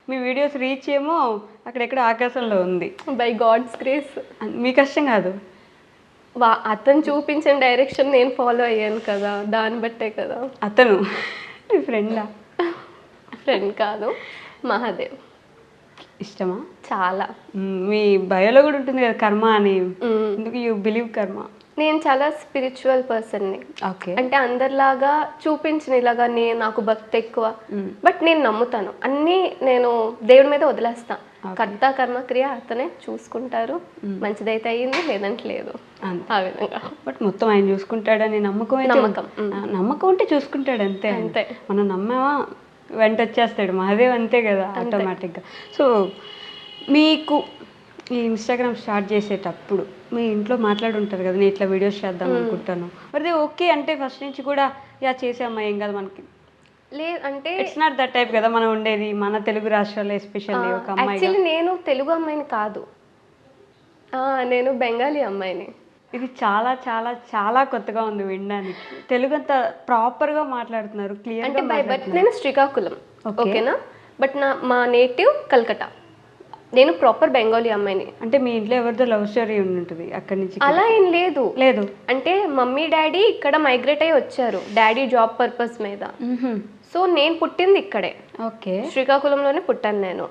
మీ videos reach ఏమో అక్కడెక్కడ ఆకాశంలో ఉంది. By God's grace. మీ కష్టం కాదు, అతను చూపించిన డైరెక్షన్ నేను ఫాలో అయ్యాను కదా, దాన్ని బట్టే కదా. అతను మీ ఫ్రెండా? ఫ్రెండ్ కాదు, మహాదేవ్. ఇష్టమా? చాలా. మీ బయోలో కూడా ఉంటుంది కదా కర్మ అని, ఎందుకు యూ బిలీవ్ కర్మ? నేను చాలా స్పిరిచువల్ పర్సన్ని. ఓకే. అంటే అందరిలాగా చూపించిన ఇలాగా నాకు భక్తి ఎక్కువ, బట్ నేను నమ్ముతాను అన్నీ. నేను దేవుడి మీద వదిలేస్తాను. కర్త కర్మ క్రియ అతనే చూసుకుంటారు, మంచిదైతే అయ్యింది, లేదంటే లేదు, ఆ విధంగా. బట్ మొత్తం ఆయన చూసుకుంటాడని నమ్మకం ఉంటే చూసుకుంటాడు అంతే. అంతే. మనం నమ్మామా వెంట వచ్చేస్తాడు మహాదేవ్, అంతే కదా ఆటోమేటిక్గా. సో మీకు ఈ ఇన్స్టాగ్రామ్ స్టార్ట్ చేసేటప్పుడు మీ ఇంట్లో మాట్లాడుంటారు కదా, నేను ఇట్లా వీడియోస్ చేద్దాం అనుకుంటాను, మరి ఓకే అంటే ఫస్ట్ నుంచి కూడా యా చేసామ్మా ఏం కదా మనకి లేదు అంటే ఇట్స్ నాట్ దట్ టైప్ కదా మనం ఉండేది మన తెలుగు రాష్ట్రాల్లో, ఎస్పెషల్లీ ఒక అమ్మాయి. యాక్చువల్లీ నేను తెలుగు అమ్మాయిని కాదు, నేను బెంగాలీ అమ్మాయిని. ఇది చాలా చాలా చాలా కొత్తగా ఉంది వినడానికి. తెలుగు అంతా ప్రాపర్గా మాట్లాడుతున్నారు, క్లియర్. అంటే బై బర్త్ నేను శ్రీకాకుళం, ఓకేనా, బట్ మా నేటివ్ కల్కటా. నేను ప్రాపర్ బెంగాలీ అమ్మాయిని. అంటే మీ ఇంట్లో ఎవరితో లవ్ స్టోరీ ఉంటుంది అక్కడి నుంచి? అలా ఏం లేదు. లేదు అంటే మమ్మీ డాడీ ఇక్కడ మైగ్రేట్ అయ్యి వచ్చారు, డాడీ జాబ్ పర్పస్ మీద. సో నేను పుట్టింది ఇక్కడే, ఓకే, శ్రీకాకుళంలోనే పుట్టాను నేను.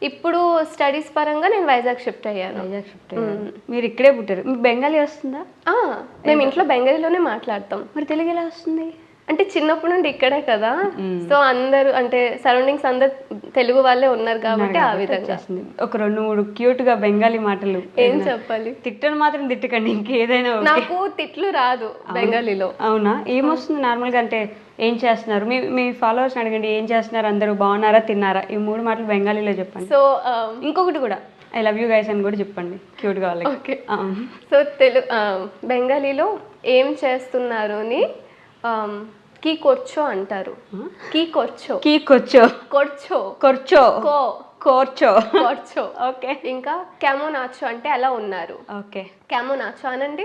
ఇప్పుడు స్టడీస్ పరంగా నేను వైజాగ్ షిఫ్ట్ అయ్యాను. మీరు ఇక్కడే పుట్టారు. మీకు బెంగాలీ వస్తుందా? మేము ఇంట్లో బెంగాలీలోనే మాట్లాడతాం. మరి తెలుగు ఎలా వస్తుంది? అంటే చిన్నప్పటి నుండి ఇక్కడే కదా, సో అందరూ అంటే సరౌండింగ్స్ అందరు తెలుగు వాళ్ళే ఉన్నారు కాబట్టి ఆ విధంగా. ఒక 2-3 క్యూట్ గా బెంగాలీ మాటలు ఏం చెప్పాలి? తిట్టను మాత్రం తిట్టకండి, ఇంకేదైనా. నాకు తిట్లు రాదు బెంగాలీలో. అవునా? ఏమొస్తుంది నార్మల్ గా? అంటే ఏం చేస్తున్నారు? మీ ఫాలోవర్స్ అడగండి, ఏం చేస్తున్నారు, అందరూ బాగున్నారా, తిన్నారా, ఈ 3 మాటలు బెంగాలీలో చెప్పండి. సో ఇంకొకటి కూడా ఐ లవ్ యూ గైస్ అని కూడా చెప్పండి క్యూట్ గా వాళ్ళకి. ఓకే. సో బెంగాలీలో ఏం చేస్తున్నారు అని కీ కొర్చో అంటారు. కీ కొర్చో, కీ కొర్చో, కొర్చో, కొర్చో, కోర్చో, కోర్చో. ఓకే. ఇంకా కేమోన్ ఆచో అంటే ఎలా ఉన్నారు. ఓకే. కేమోన్ ఆచో అనండి.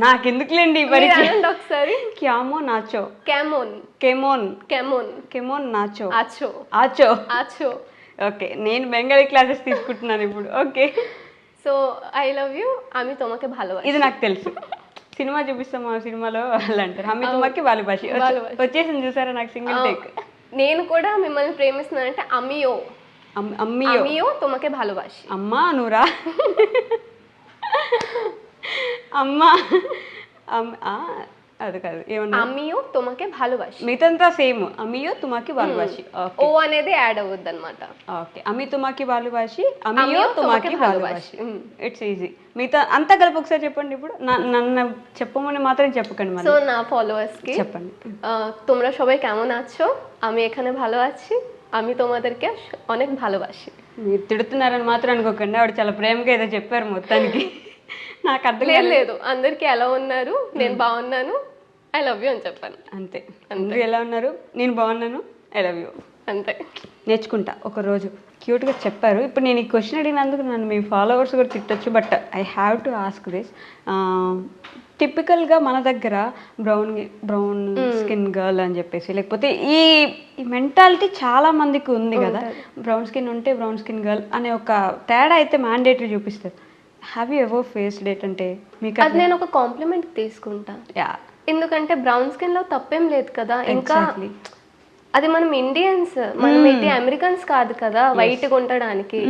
నాకెందుకులేండి అనండి ఒకసారి. క్యామో నాచో, కేమోన్, కేమోన్, కేమోన్, కేమోన్ నాచో, ఆచో, ఆచో, ఆచో. ఓకే. నేను బెంగాలీ క్లాసెస్ తీసుకుంటున్నాను ఇప్పుడు. Okay. So I love you, ఆమె తమకే భాలోబాసి. ఇది నాకు తెలుసు, సినిమా చూపిస్తాం, మా సినిమాలో వాళ్ళు అంటారు హమ్మి తుమ్మకి భాలోబాసి. వచ్చేసింది చూసారా నాకు సింగిల్ టేక్. నేను కూడా మిమ్మల్ని ప్రేమిస్తున్నానంటే అమ్మియో, అమ్మియో తుమ్మకే భాలోబాసి. అమ్మా నువ్వురా, అమ్మా అది కాదు, ఏమన్నా అమ్మియో తుమ్మకే భాలోబాసి. మిగతా సేమ్, అమ్మియో తుమ్మకి భాలోబాసి. ఓ అనేది యాడ్ అవ్వద్దు అనమాట. ఓకే. అమ్మి తుమ్మకి భాలోబాసి, అమ్మియో తుమ్మకి భాలోబాసి. It's easy. మిగతా అంతా కలిపి ఒకసారి చెప్పండి. ఇప్పుడు నన్ను చెప్పమని మాత్రం చెప్పకండి. సో నా ఫాలోవర్స్ కి చెప్పండి, তোমরা সবাই কেমন আছো, আমি এখানে ভালো আছি, আমি তোমাদেরকে অনেক ভালোবাসি. మీరు తిడుతున్నారని మాత్రం అనుకోకండి, ఆవిడ చాలా ప్రేమగా ఏదో చెప్పారు మొత్తానికి. నాకు అర్థం లేదు, అందరికి ఎలా ఉన్నారు, నేను బాగున్నాను, ఐ లవ్ యూ అని చెప్పాను. అంతే. అందరూ ఎలా ఉన్నారు, నేను బాగున్నాను, ఐ లవ్ యూ, అంతే. నేర్చుకుంటా ఒకరోజు. క్యూట్గా చెప్పారు. ఇప్పుడు నేను ఈ క్వశ్చన్ అడిగినందుకు నన్ను మీ ఫాలోవర్స్ కూడా తిట్టచ్చు, but I have to ask this. టిపికల్గా మన దగ్గర బ్రౌన్ స్కిన్ గర్ల్ అని చెప్పేసి, లేకపోతే ఈ మెంటాలిటీ చాలా మందికి ఉంది కదా, బ్రౌన్ స్కిన్ ఉంటే బ్రౌన్ స్కిన్ గర్ల్ అనే ఒక తేడా అయితే మ్యాండేటరీ చూపిస్తారు. Have you ever faced it? అంటే మీకు అది నేను ఒక కాంప్లిమెంట్ తీసుకుంటా. ఎందుకంటే బ్రౌన్ స్కిన్ లో తప్పేం లేదు కదా. ఇంకా అది మనం ఇండియన్స్, మనం అయితే అమెరికన్స్ కాదు కదా వైట్గా ఉండడానికి.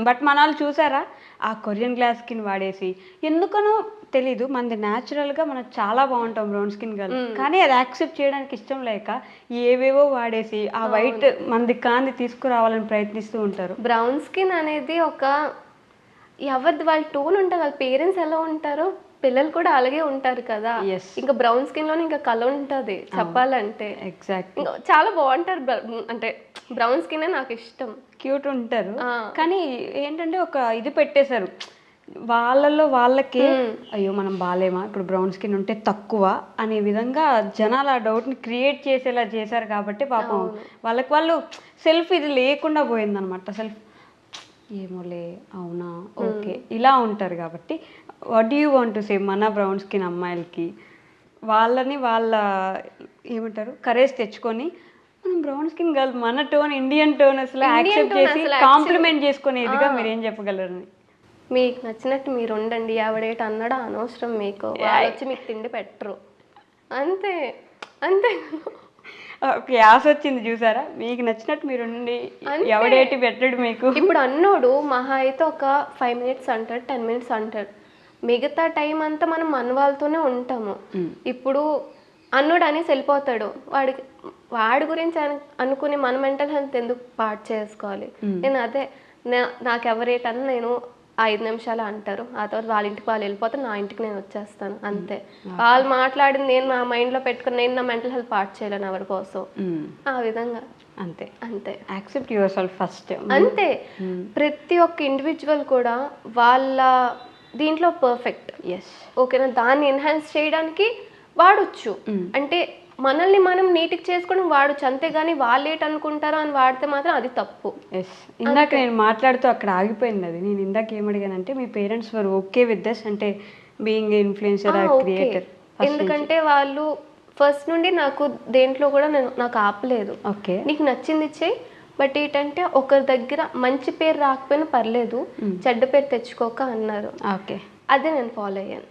బట్ మన వాళ్ళు చూసారా ఆ కొరియన్ గ్లాస్ స్కిన్ వాడేసి, ఎందుకనో తెలీదు, మనది న్యాచురల్గా మనకు చాలా బాగుంటాం బ్రౌన్ స్కిన్ గర్ల్, కానీ అది యాక్సెప్ట్ చేయడానికి ఇష్టం లేక ఏవేవో వాడేసి ఆ వైట్ మనది కాంది తీసుకురావాలని ప్రయత్నిస్తూ ఉంటారు. బ్రౌన్ స్కిన్ అనేది ఒక ఎవరిది వాళ్ళ టోన్ ఉంటుంది, వాళ్ళ పేరెంట్స్ ఎలా ఉంటారో పిల్లలు కూడా అలాగే ఉంటారు కదా. ఇంకా బ్రౌన్ స్కిన్ లోనే ఇంకా కలర్ ఉంటుంది చెప్పాలంటే. ఎగ్జాక్ట్. చాలా బాగుంటారు, అంటే బ్రౌన్ స్కిన్ నాకు ఇష్టం, క్యూట్ ఉంటారు. కానీ ఏంటంటే ఒక ఇది పెట్టేశారు వాళ్ళల్లో వాళ్ళకి, అయ్యో మనం బాలేమా ఇప్పుడు బ్రౌన్ స్కిన్ ఉంటే తక్కువ అనే విధంగా జనాలు ఆ డౌట్ని క్రియేట్ చేసేలా చేశారు. కాబట్టి పాపం వాళ్ళకి వాళ్ళు సెల్ఫ్ ఇది లేకుండా పోయిందనమాట. సెల్ఫ్ ఏమోలే అవునా ఓకే ఇలా ఉంటారు. కాబట్టి what do you want to say మన బ్రౌన్ స్కిన్ అమ్మాయిలకి, వాళ్ళని వాళ్ళ ఏమంటారు కరేజ్ తెచ్చుకొని మనం బ్రౌన్ స్కిన్ గర్ల్, మన టోన్ ఇండియన్ టోన్ అసలు యాక్సెప్ట్ చేసి కాంప్లిమెంట్ చేసుకునేదిగా మీరు ఏం చెప్పగలరు? మీకు నచ్చినట్టు మీరు ఉండండి, ఎవడేట అన్నాడో అనవసరం, మీకు వాళ్ళు వచ్చి మీకు తిండి పెట్టరు, అంతే అంతే. యాస వచ్చింది చూసారా, మీకు నచ్చినట్టు మీరు ఉండండి, ఎవడేటి పెట్టడు మీకు. ఇప్పుడు అన్నోడు మహా అయితే ఒక 5 minutes అంటాడు, 10 minutes అంటాడు, మిగతా టైం అంతా మనం మన వాళ్ళతోనే ఉంటాము. ఇప్పుడు అన్నోడు అనేసి వెళ్ళిపోతాడు, వాడి గురించి అనుకుని మన మెంటల్ హెల్త్ ఎందుకు పాడు చేసుకోవాలి? నేను అదే నాకు ఎవరేటన్నా నేను 5 నిమిషాలు అంటారు, ఆ తర్వాత వాళ్ళ ఇంటికి వాళ్ళు వెళ్ళిపోతారు, నా ఇంటికి నేను వచ్చేస్తాను, అంతే. వాళ్ళు మాట్లాడింది నేను నా మైండ్లో పెట్టుకుని నేను నా మెంటల్ హెల్త్ పాడు చేయలేను ఎవరి కోసం, ఆ విధంగా. అంతే అంతే, యాక్సెప్ట్ యువర్ సెల్ఫ్ ఫస్ట్. అంతే. ప్రతి ఒక్క ఇండివిజువల్ కూడా వాళ్ళ దీంట్లో పర్ఫెక్ట్, ఓకేనా, దాన్ని ఎన్హాన్స్ చేయడానికి వాడొచ్చు. అంటే మనల్ని మనం నీట్గా చేసుకోవడం వాడచ్చు, అంతేగాని వాళ్ళు ఏంటి అనుకుంటారో అని వాడితే మాత్రం అది తప్పు. ఇందాక నేను మాట్లాడుతూ అక్కడ ఆగిపోయింది అది. నేను ఇందాక ఏమడిగానంటే మీ parents were okay with this, అంటే బీయింగ్ ఇన్ఫ్లుయెన్సర్ ఆర్ క్రియేటర్? ఎందుకంటే వాళ్ళు ఫస్ట్ నుండి నాకు దేంట్లో కూడా నాకు ఆపలేదు. ఓకే, నీకు నచ్చింది ఇచ్చేయి, బట్ ఏంటంటే ఒకరి దగ్గర మంచి పేరు రాకపోయినా పర్లేదు, చెడ్డ పేరు తెచ్చుకోక అన్నారు. ఓకే, అదే నేను ఫాలో అయ్యాను.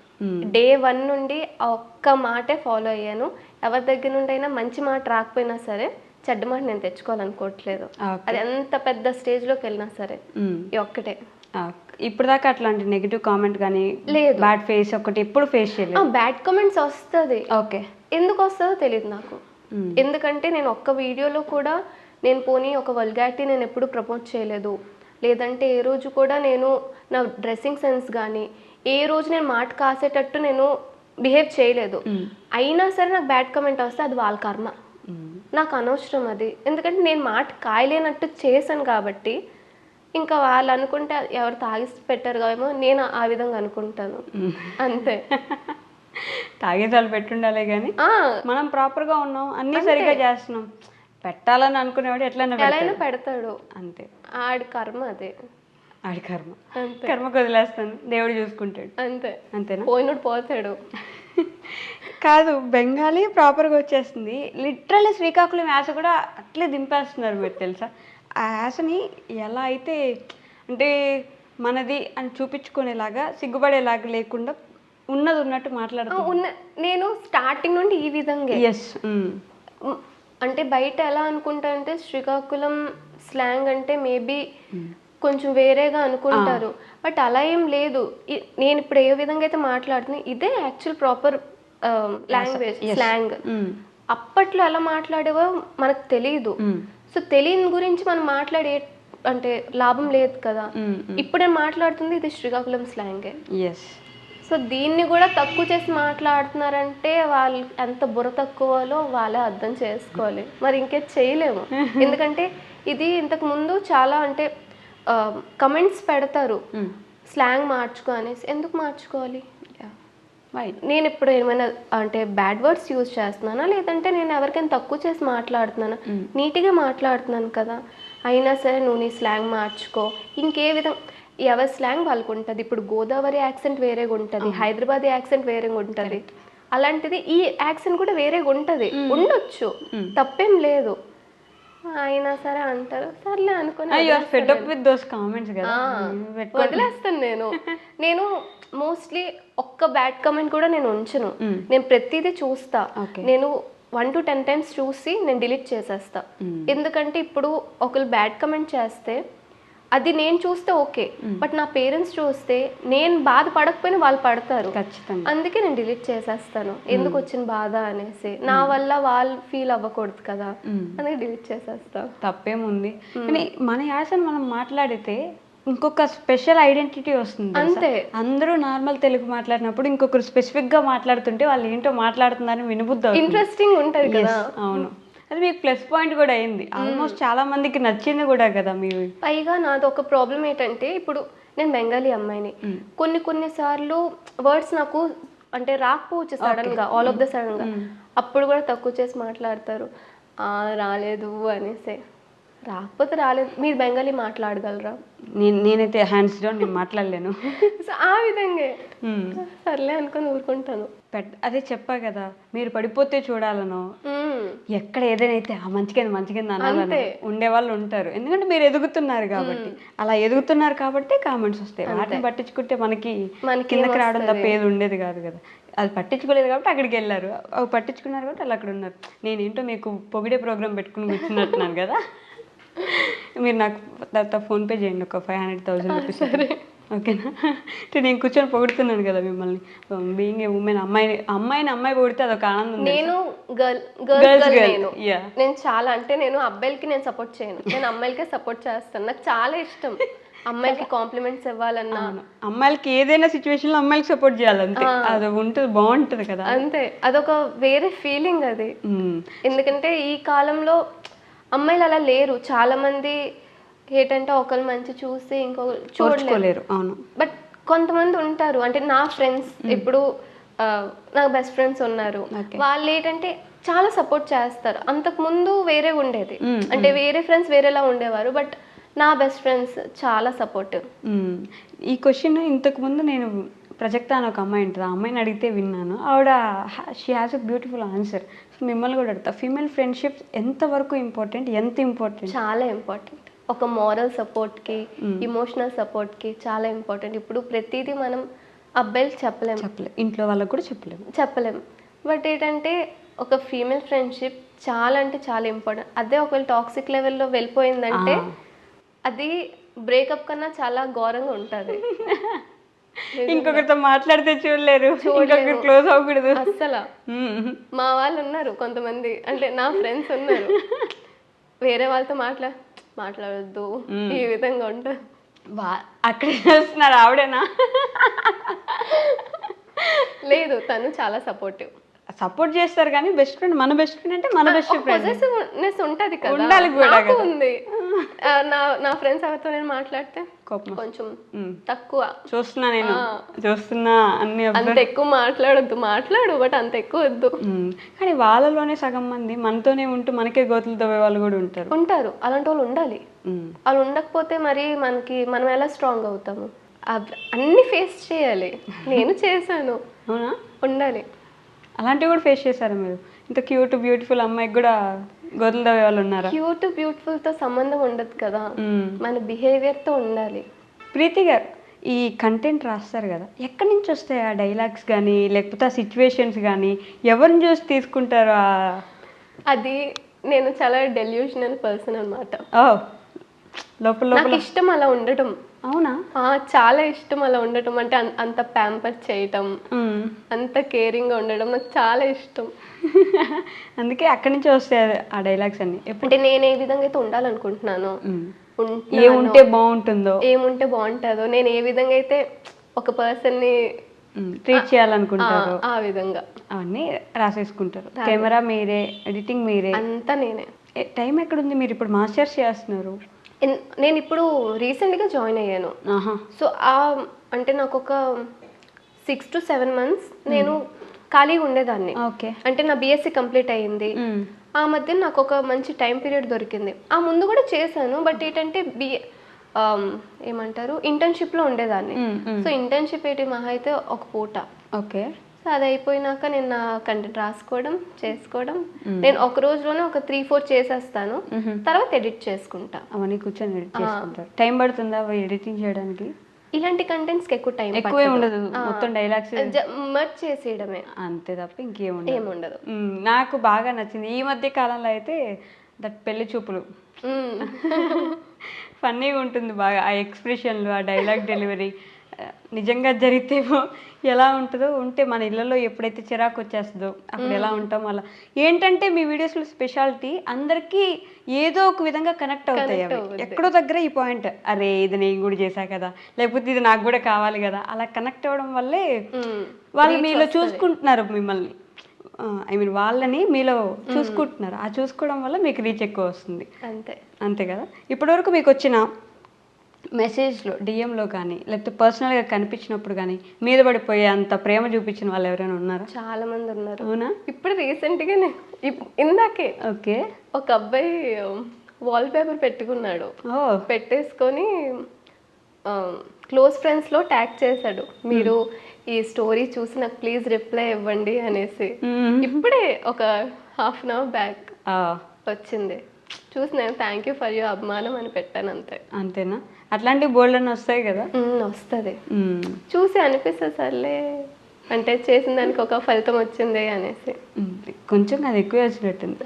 Day 1 నుండి ఒక్క మాటే ఫాలో అయ్యాను. ఎవరి దగ్గర నుండి అయినా మంచి మాట రాకపోయినా సరే చెడ్డ మాట నేను తెచ్చుకోవాలనుకోవట్లేదు, అది ఎంత పెద్ద స్టేజ్లోకి వెళ్ళినా సరే. ఈ ఒక్కటే. ఇప్పుడు దాకా అట్లాంటి నెగిటివ్ కామెంట్ కానీ లేదు, బ్యాడ్ ఫేస్ ఒకటి ఎప్పుడు ఫేస్ చేయలేదు? బ్యాడ్ కామెంట్స్ వస్తుంది, ఓకే, ఎందుకు వస్తుందో తెలియదు నాకు. ఎందుకంటే నేను ఒక్క వీడియోలో కూడా నేను పోనీ ఒక వల్గారిటీ నేను ఎప్పుడు ప్రమోట్ చేయలేదు, లేదంటే ఏ రోజు కూడా నేను నా డ్రెస్సింగ్ సెన్స్ కానీ ఏ రోజు నేను మాట కాసేటట్టు నేను బిహేవ్ చేయలేదు. అయినా సరే నాకు బ్యాడ్ కామెంట్ వస్తే అది వాళ్ళ కర్మ, నాకు అనవసరం అది. ఎందుకంటే నేను మాట కాయలేనట్టు చేశాను కాబట్టి, ఇంకా వాళ్ళు అనుకుంటే ఎవరు తాగిసి పెట్టారు కాదేమో, నేను ఆ విధంగా అనుకుంటాను, అంతే. తాగేసాలు పెట్టుండాలే కానీ మనం ప్రాపర్గా ఉన్నాం, అన్నీ సరిగా చేస్తున్నాం, పెట్టాలని అనుకునేవాడు ఎట్లయినా పెడతాడు, అంతే. ఆడి కర్మ అదే, ఆడి కర్మ, కర్మకు వదిలేస్తాను, దేవుడు చూసుకుంటాడు, అంతే. అంతేనా? పోయినోడు పోతాడు. కాదు, బెంగాలీ ప్రాపర్గా వచ్చేస్తుంది, లిటరల్లీ శ్రీకాకుళం యాస కూడా అట్లే దింపేస్తున్నారు మీరు తెలుసా? ఆ యాసని ఎలా అయితే అంటే మనది అని చూపించుకునేలాగా, సిగ్గుపడేలాగా లేకుండా ఉన్నది ఉన్నట్టు మాట్లాడుతున్నా. నేను స్టార్టింగ్ నుండి ఈ విధంగా, అంటే బయట ఎలా అనుకుంటా అంటే శ్రీకాకుళం స్లాంగ్ అంటే మేబీ కొంచెం వేరేగా అనుకుంటారు, బట్ అలా ఏం లేదు. నేను ఇప్పుడు ఏ విధంగా అయితే మాట్లాడుతున్నా ఇదే యాక్చువల్ ప్రాపర్ లాంగ్వేజ్, స్లాంగ్. అప్పట్లో ఎలా మాట్లాడేవో మనకు తెలియదు, సో తెలియని గురించి మనం మాట్లాడే అంటే లాభం లేదు కదా. ఇప్పుడు నేను మాట్లాడుతుంది ఇది శ్రీకాకుళం స్లాంగే. సో దీన్ని కూడా తక్కువ చేసి మాట్లాడుతున్నారంటే వాళ్ళు ఎంత బుర్ర తక్కువలో వాళ్ళే అర్థం చేసుకోవాలి, మరి ఇంకేం చేయలేము. ఎందుకంటే ఇది ఇంతకు ముందు చాలా అంటే కమెంట్స్ పెడతారు స్లాంగ్ మార్చుకో అనేసి. ఎందుకు మార్చుకోవాలి? నేను ఇప్పుడు ఏమైనా అంటే బ్యాడ్ వర్డ్స్ యూజ్ చేస్తున్నానా, లేదంటే నేను ఎవరికైనా తక్కువ చేసి మాట్లాడుతున్నానా? నీట్గా మాట్లాడుతున్నాను కదా, అయినా సరే నువ్వు నీ స్లాంగ్ మార్చుకో. ఇంకే విధంగా ఎవరి స్లాంగ్ వాళ్ళకు ఉంటుంది. ఇప్పుడు గోదావరి యాక్సెంట్ వేరేగా ఉంటుంది, హైదరాబాద్ యాక్సెంట్ వేరేగా ఉంటుంది, అలాంటిది ఈ యాక్సెంట్ కూడా వేరేగా ఉంటుంది, ఉండొచ్చు, తప్పేం లేదు. అయినా సరే అంటారు, సర్లే అనుకుని వదిలేస్తాను. నేను మోస్ట్లీ ఒక్క బ్యాడ్ కామెంట్ కూడా నేను ఉంచను, నేను ప్రతిదీ చూస్తా. నేను 1 to 10 times చూసి నేను డిలీట్ చేసేస్తా. ఎందుకంటే ఇప్పుడు ఒకరు బ్యాడ్ కామెంట్ చేస్తే అది నేను చూస్తే ఓకే, బట్ నా పేరెంట్స్ చూస్తే నేను బాధపడకపోయినా వాళ్ళు పడతారు, అందుకే నేను డిలీట్ చేసేస్తాను. ఎందుకు వచ్చిన బాధ అనేసి, నా వల్ల వాళ్ళు ఫీల్ అవ్వకూడదు కదా, అందుకే డిలీట్ చేసేస్తా. తప్పేముంది, కానీ మన యాసను మనం మాట్లాడితే ఇంకొక స్పెషల్ ఐడెంటిటీ వస్తుంది. అంతే, అందరూ నార్మల్ తెలుగు మాట్లాడినప్పుడు ఇంకొకరు స్పెసిఫిక్ గా మాట్లాడుతుంటే వాళ్ళు ఏంటో మాట్లాడుతున్నారని వినబుద్ధి, ఇంట్రెస్టింగ్ ఉంటది కదా. అవును, అది మీకు ప్లస్ పాయింట్ కూడా అయింది, ఆల్మోస్ట్ చాలా మందికి నచ్చింది కూడా కదా. మీరు పైగా నాది ఒక ప్రాబ్లం ఏంటంటే, ఇప్పుడు నేను బెంగాలీ అమ్మాయిని, కొన్నిసార్లు వర్డ్స్ నాకు అంటే రాకపోవచ్చు సడన్ గా, ఆల్ ఆఫ్ ద సడన్ గా, అప్పుడు కూడా తక్కువ చేసి మాట్లాడతారు, రాలేదు అనేసి. రాకపోతే రాలేదు, మీరు బెంగాలీ మాట్లాడగలరా? నేనైతే హ్యాండ్స్ డౌన్ నేను మాట్లాడలేను. సో ఆ విధంగా సర్లే అనుకొని ఊరుకుంటాను. అదే చెప్పా కదా, మీరు పడిపోతే చూడాలనో ఎక్కడ ఏదైనా అయితే ఆ మంచిగా అనాలని ఉండే వాళ్ళు ఉంటారు. ఎందుకంటే మీరు ఎదుగుతున్నారు కాబట్టి, అలా ఎదుగుతున్నారు కాబట్టి కామెంట్స్ వస్తాయి. వాటిని పట్టించుకుంటే మనకి కిందకి రావడం తప్ప ఏది ఉండేది కాదు కదా. అది పట్టించుకోలేదు కాబట్టి అక్కడికి వెళ్ళారు, అవి పట్టించుకున్నారు కాబట్టి అలా అక్కడ ఉన్నారు. నేనేంటో మీకు పొగిడే ప్రోగ్రామ్ పెట్టుకుని కూర్చున్నట్టున్నాను కదా. మీరు నాకు తర్వాత ఫోన్పే చేయండి ఒక 500,000 రూపీస్, ఓకేనా? అంటే నేను కూర్చొని పొగుడుతున్నాను కదా మిమ్మల్ని. బీయింగ్ ఏ ఉమెన్, అమ్మాయి పొగిడితే అదొక ఆనందం. నేను నేను చాలా అంటే నేను అబ్బాయిలకి నేను సపోర్ట్ చేయను, నేను అమ్మాయిలకే సపోర్ట్ చేస్తాను. నాకు చాలా ఇష్టం అమ్మాయిలకి కాంప్లిమెంట్స్ ఇవ్వాలన్నా, అమ్మాయిలకి ఏదైనా సిచ్యువేషన్ లో అమ్మాయిలకి సపోర్ట్ చేయాలంటే అది ఉంటుంది, బాగుంటది కదా. అంతే, అదొక వేరే ఫీలింగ్ అది. ఎందుకంటే ఈ కాలంలో అమ్మాయిలు అలా లేరు. చాలా మంది ఏంటంటే ఒకరు మంచి చూసి ఇంకొకరు చూడలేరు. అవును, బట్ కొంతమంది ఉంటారు. అంటే నా ఫ్రెండ్స్, ఇప్పుడు నాకు బెస్ట్ ఫ్రెండ్స్ ఉన్నారు, వాళ్ళు ఏంటంటే చాలా సపోర్ట్ చేస్తారు. అంతకు ముందు వేరే ఉండేది, అంటే వేరే ఫ్రెండ్స్ వేరేలా ఉండేవారు, బట్ నా బెస్ట్ ఫ్రెండ్స్ చాలా సపోర్టివ్. ఈ క్వశ్చన్ ఇంతకు ముందు నేను ప్రజెక్త అని ఒక అమ్మాయి ఉంటుంది, ఆ అమ్మాయిని అడిగితే విన్నాను. ఆవిడ she has a beautiful answer. So మిమ్మల్ని కూడా అడుగుతా, ఫీమేల్ ఫ్రెండ్షిప్స్ ఎంతవరకు ఇంపార్టెంట్, ఎంత ఇంపార్టెంట్? చాలా ఇంపార్టెంట్. ఒక మోరల్ సపోర్ట్కి, ఇమోషనల్ సపోర్ట్కి చాలా ఇంపార్టెంట్. ఇప్పుడు ప్రతిదీ మనం అబ్బాయిలకి చెప్పలేము, ఇంట్లో వాళ్ళకి కూడా చెప్పలేము. బట్ ఏంటంటే ఒక ఫీమేల్ ఫ్రెండ్షిప్ చాలా అంటే చాలా ఇంపార్టెంట్. అదే ఒకవేళ టాక్సిక్ లెవెల్లో వెళ్ళిపోయిందంటే అది బ్రేకప్ కన్నా చాలా ఘోరంగా ఉంటుంది. ఇంకొకరితో మాట్లాడితే చూడలేరు, క్లోజ్ అవ్వకూడదు అస్సలు. మా వాళ్ళు ఉన్నారు కొంతమంది, అంటే నా ఫ్రెండ్స్ ఉన్నారు, వేరే వాళ్ళతో మాట్లాడొద్దు ఈ విధంగా ఉంటుంది. అక్కడ చేస్తున్నారు ఆవిడేనా? లేదు, తను చాలా సపోర్ట్ చేస్తారు. కానీ బెస్ట్ ఫ్రెండ్, మన బెస్ట్ ఫ్రెండ్ అంటే మన బెస్ట్ ఫ్రెండ్ పొసెసివ్నెస్ ఉంటది కదా, ఉండాలి కూడా. ఉంది. నా ఫ్రెండ్స్ ఎవరితో నేను మాట్లాడితే కొంచెం తక్కువ చూస్తున్నా అన్ని అంత ఎక్కువ మాట్లాడు, బట్ అంత ఎక్కువ వద్దు. కానీ వాళ్ళలోనే సగం మంది మనతోనే ఉంటూ మనకే గోతులు తవ్వే వాళ్ళు కూడా ఉంటారు. అలాంటి వాళ్ళు ఉండాలి. వాళ్ళు ఉండకపోతే మరి మనం ఎలా స్ట్రాంగ్ అవుతాము? అన్ని ఫేస్ చేయాలి. నేను చేశాను. అవునా? ఉండాలి. అలాంటివి కూడా ఫేస్ చేశారు మీరు? ఇంత క్యూట్ బ్యూటిఫుల్ అమ్మాయికి కూడా గోతులు తవ్వే వాళ్ళు ఉన్నారా? క్యూట్ బ్యూటిఫుల్ తో సంబంధం ఉండదు కదా, మన బిహేవియర్ తో ఉండాలి. ప్రీతి గారు, ఈ కంటెంట్ రాస్తారు కదా, ఎక్కడి నుంచి వస్తాయి ఆ డైలాగ్స్ కానీ, లేకపోతే ఆ సిచ్యువేషన్స్ కానీ, ఎవరిని చూసి తీసుకుంటారు? అది నేను చాలా డెల్యూషనల్ పర్సన్ అనమాట. లోపల నాకు ఇష్టం అలా ఉండటం. అవునా? చాలా ఇష్టం అలా ఉండటం, అంటే అంత ప్యాంపర్ చేయటం, అంత కేరింగ్ గా ఉండడం నాకు చాలా ఇష్టం. అందుకే అక్కడి నుంచి వస్తాయి ఆ డైలాగ్స్ అన్ని. అంటే నేను ఏ విధంగా అయితే ఉండాలనుకుంటున్నాను, ఏముంటే బాగుంటుందో, నేను ఏ విధంగా అయితే ఒక పర్సన్ ని ట్రీట్ చేయాలనుకుంటారు, ఆ విధంగా అవన్నీ రాసేసుకుంటారు. కెమెరా మీరే, ఎడిటింగ్ మీరే, అంతా నేనే. టైం ఎక్కడుంది? మీరు ఇప్పుడు మాస్టర్స్ చేస్తున్నారు. నేను ఇప్పుడు రీసెంట్గా జాయిన్ అయ్యాను. సో అంటే నాకు ఒక 6 to 7 months నేను ఖాళీగా ఉండేదాన్ని. అంటే నా బీఎస్సీ కంప్లీట్ అయ్యింది. ఆ మధ్య నాకు ఒక మంచి టైం పీరియడ్ దొరికింది. ఆ ముందు కూడా చేశాను, బట్ ఏంటంటే ఏమంటారు, ఇంటర్న్షిప్లో ఉండేదాన్ని. సో ఇంటర్న్షిప్ ఏంటి మహా అయితే ఒక పూట. సో అది అయిపోయినాక నేను నా కంటెంట్ రాసుకోవడం, చేసుకోవడం. నేను ఒక రోజులోనే ఒక 3-4 చేసేస్తాను, తర్వాత ఎడిట్ చేసుకుంటా. అవన్నీ కూర్చొని ఎడిట్ చేసుకుంటారు. టైం పడుతుందా ఎడిటింగ్ చేయడానికి? ఇలాంటి కంటెంట్స్ ఎక్కువ టైం ఉండదు, మొత్తం డైలాగ్స్ మర్చ్ చేసేయడమే అంతే తప్ప ఇంకేముండదు. నాకు బాగా నచ్చింది ఈ మధ్య కాలంలో అయితే దట్ పెళ్లి చూపులు. ఫన్నీగా ఉంటుంది బాగా, ఆ ఎక్స్ప్రెషన్లు, ఆ డైలాగ్ డెలివరీ. నిజంగా జరిగితేమో ఎలా ఉంటుందో, ఉంటే మన ఇళ్ళలో ఎప్పుడైతే చిరాకు వచ్చేస్తుందో అప్పుడు ఎలా ఉంటాం. అలా ఏంటంటే మీ వీడియోస్లో స్పెషాలిటీ అందరికీ ఏదో ఒక విధంగా కనెక్ట్ అవుతాయి. ఎక్కడో దగ్గర ఈ పాయింట్, అరే ఇది నేను కూడా చేశా కదా, లేకపోతే ఇది నాకు కూడా కావాలి కదా, అలా కనెక్ట్ అవ్వడం వల్లే వాళ్ళు మీలో చూసుకుంటున్నారు మిమ్మల్ని. వాళ్ళని మీలో చూసుకుంటున్నారు. ఆ చూసుకోవడం వల్ల మీకు రీచ్ ఎక్కువ వస్తుంది. అంతే కదా. ఇప్పటివరకు మీకు వచ్చిన మెసేజ్లో, డిఎంలో కానీ, లేకపోతే పర్సనల్గా కనిపించినప్పుడు కానీ మీద పడిపోయే అంత ప్రేమ చూపించిన వాళ్ళు ఎవరైనా ఉన్నారా? చాలా మంది ఉన్నారు. అవునా? ఇప్పుడు రీసెంట్గా ఇందాకే ఒక అబ్బాయి వాల్ పేపర్ పెట్టుకున్నాడు. పెట్టేసుకొని క్లోజ్ ఫ్రెండ్స్లో ట్యాగ్ చేశాడు, మీరు ఈ స్టోరీ చూసి నాకు ప్లీజ్ రిప్లై ఇవ్వండి అనేసి. ఇప్పుడే ఒక హాఫ్ అన్ అవర్ బ్యాక్ వచ్చింది. చూసి నేను థ్యాంక్ యూ ఫర్ యువర్ అభిమానం అని పెట్టాను అంతే. అంతేనా? అట్లాంటి బోల్డ్ అని వస్తాయి కదా. వస్తుంది, చూసి అనిపిస్తుంది సర్లే అంటే చేసిన దానికి ఒక ఫలితం వచ్చింది అనేసి. కొంచెం అది ఎక్కువ వచ్చినట్టుంది.